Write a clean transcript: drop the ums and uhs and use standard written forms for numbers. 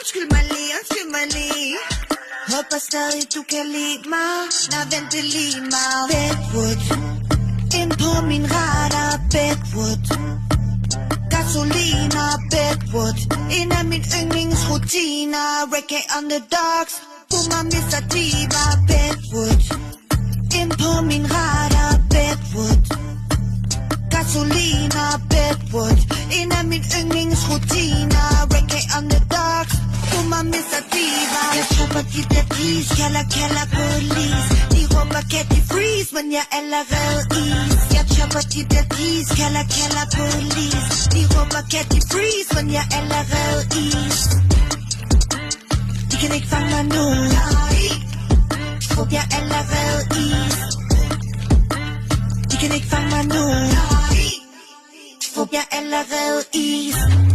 Undskyld mig lige Håber stadig du kan lide mig Nå vent lige mig Bedwood Ind på min radar Bedwood Gasoliner Bedwood En af mine yndlingsrutiner Reggae Underdogs Boomer Mr. Diva Bedwood Ind på min radar Bedwood Gasoliner Bedwood En af mine yndlingsrutiner Reggae Underdogs Boomer Mr. Diva Jeg chopper de der gris Kalder police De råber kan de freeze Men jeg er allerede is Jeg chopper de der gris Kalder police De råber kan de freeze Men jeg er allerede is De kan ikke fange mig nu Jeg er allerede is De kan ikke fange mig nu Jeg er allerede is